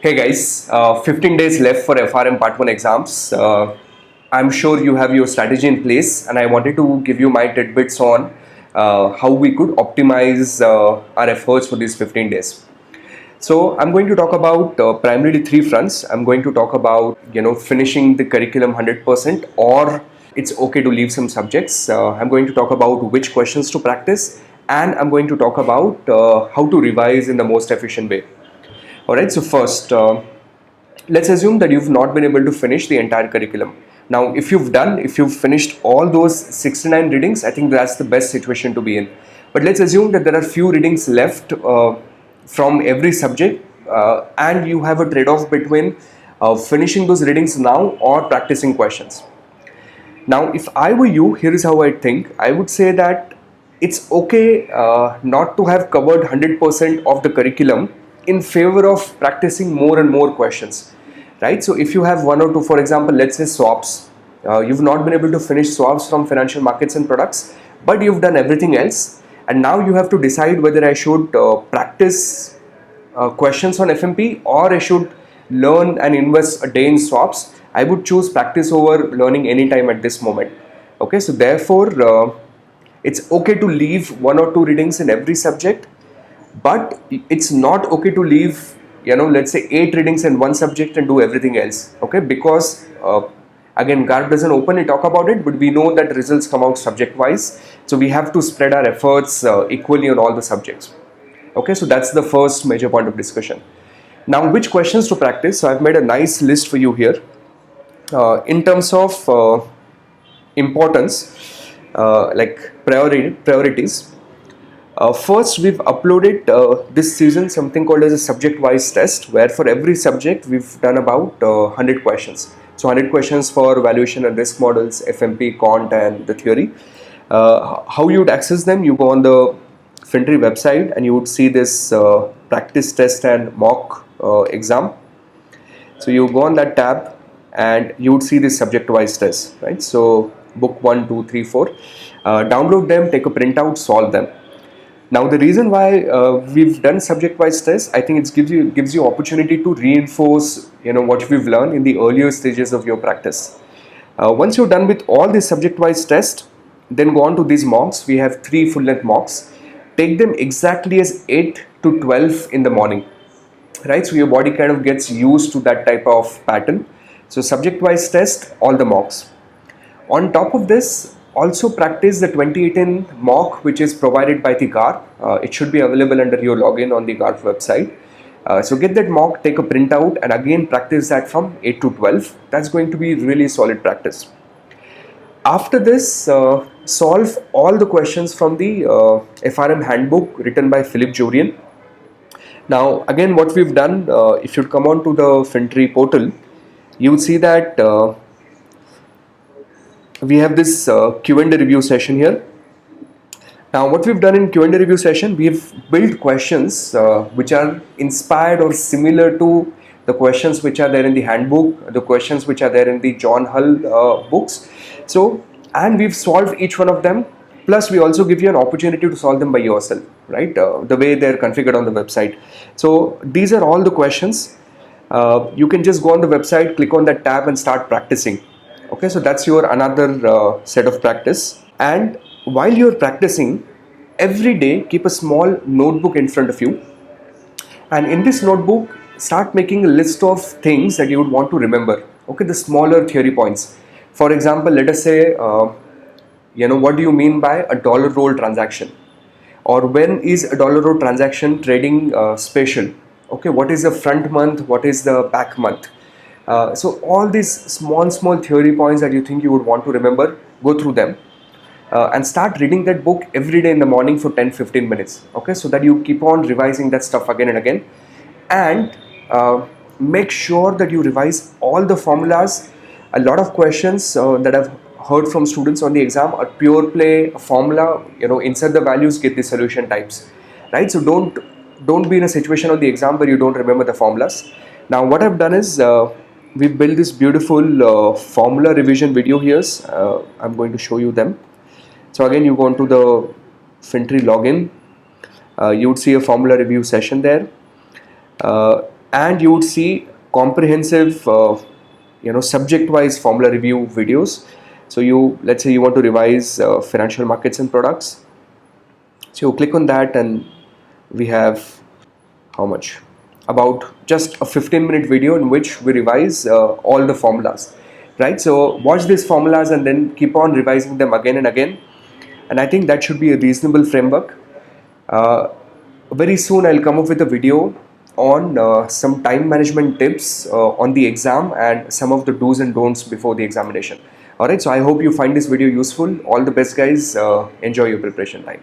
Hey guys, 15 days left for FRM Part 1 exams. I'm sure you have your strategy in place, and I wanted to give you my tidbits on how we could optimize our efforts for these 15 days. So I'm going to talk about primarily three fronts. I'm going to talk about finishing the curriculum 100%, or it's okay to leave some subjects. I'm going to talk about which questions to practice, and I'm going to talk about how to revise in the most efficient way. Alright, so first, let's assume that you've not been able to finish the entire curriculum. Now, if you've finished all those 69 readings, I think that's the best situation to be in. But let's assume that there are few readings left from every subject, and you have a trade-off between finishing those readings now or practicing questions. Now, if I were you, here is how I think. I would say that it's okay not to have covered 100% of the curriculum in favor of practicing more and more questions, right? So if you have one or two, for example, let's say swaps, you've not been able to finish swaps from financial markets and products, but you've done everything else, and now you have to decide whether I should practice questions on FMP or I should learn and invest a day in swaps. I would choose practice over learning anytime at this moment. Okay, so therefore it's okay to leave one or two readings in every subject, but it's not okay to leave let's say 8 readings in one subject and do everything else. Okay, because again, guard doesn't openly talk about it, but we know that results come out subject wise, so we have to spread our efforts equally on all the subjects. Okay, so that's the first major point of discussion. Now, which questions to practice? So I've made a nice list for you here in terms of importance, like priorities. First, we've uploaded this season something called as a subject-wise test, where for every subject we've done about 100 questions. So 100 questions for valuation and risk models, FMP, quant, and the theory. How you would access them? You go on the FinTree website and you would see this practice test and mock exam. So you go on that tab and you would see this subject-wise test, right? So book 1, 2, 3, 4. Download them, take a printout, solve them. Now, the reason why we've done subject-wise tests, I think it gives you opportunity to reinforce what we've learned in the earlier stages of your practice. Once you're done with all these subject-wise tests, then go on to these mocks. We have 3 full-length mocks. Take them exactly as 8 to 12 in the morning, right? So your body kind of gets used to that type of pattern. So subject-wise test, all the mocks. On top of this, also practice the 2018 mock, which is provided by the GARP. It should be available under your login on the GARP website. So get that mock, take a printout, and again practice that from 8 to 12. That's going to be really solid practice. After this, solve all the questions from the FRM handbook written by Philip Jorian. Now, again, what we've done, if you come on to the FinTree portal, you would see that we have this Q&A review session here. Now, what we've done in Q&A review session, we've built questions which are inspired or similar to the questions which are there in the handbook, the questions which are there in the John Hull books. So, and we've solved each one of them. Plus, we also give you an opportunity to solve them by yourself, right? The way they're configured on the website. So, these are all the questions. You can just go on the website, click on that tab and start practicing. Okay, so that's your another set of practice. And while you're practicing, every day keep a small notebook in front of you, and in this notebook start making a list of things that you would want to remember. Okay, the smaller theory points. For example, let us say what do you mean by a dollar roll transaction, or when is a dollar roll transaction trading special? Okay, what is the front month, what is the back month? So all these small theory points that you think you would want to remember, go through them and start reading that book every day in the morning for 10-15 minutes. Okay, so that you keep on revising that stuff again and again, and make sure that you revise all the formulas. A lot of questions that I've heard from students on the exam are pure play formula, insert the values, get the solution types, right? So don't be in a situation on the exam where you don't remember the formulas. Now, what I've done is we built this beautiful formula revision video here. I'm going to show you them. So again, you go into the FinTree login. You would see a formula review session there. and you would see comprehensive subject wise formula review videos. So let's say you want to revise financial markets and products, so you click on that, and we have how much, about just a 15-minute video in which we revise all the formulas, right? So watch these formulas and then keep on revising them again and again, and I think that should be a reasonable framework. uh, Very soon I'll come up with a video on some time management tips on the exam and some of the do's and don'ts before the examination. Alright, so I hope you find this video useful. All the best, guys. Enjoy your preparation time.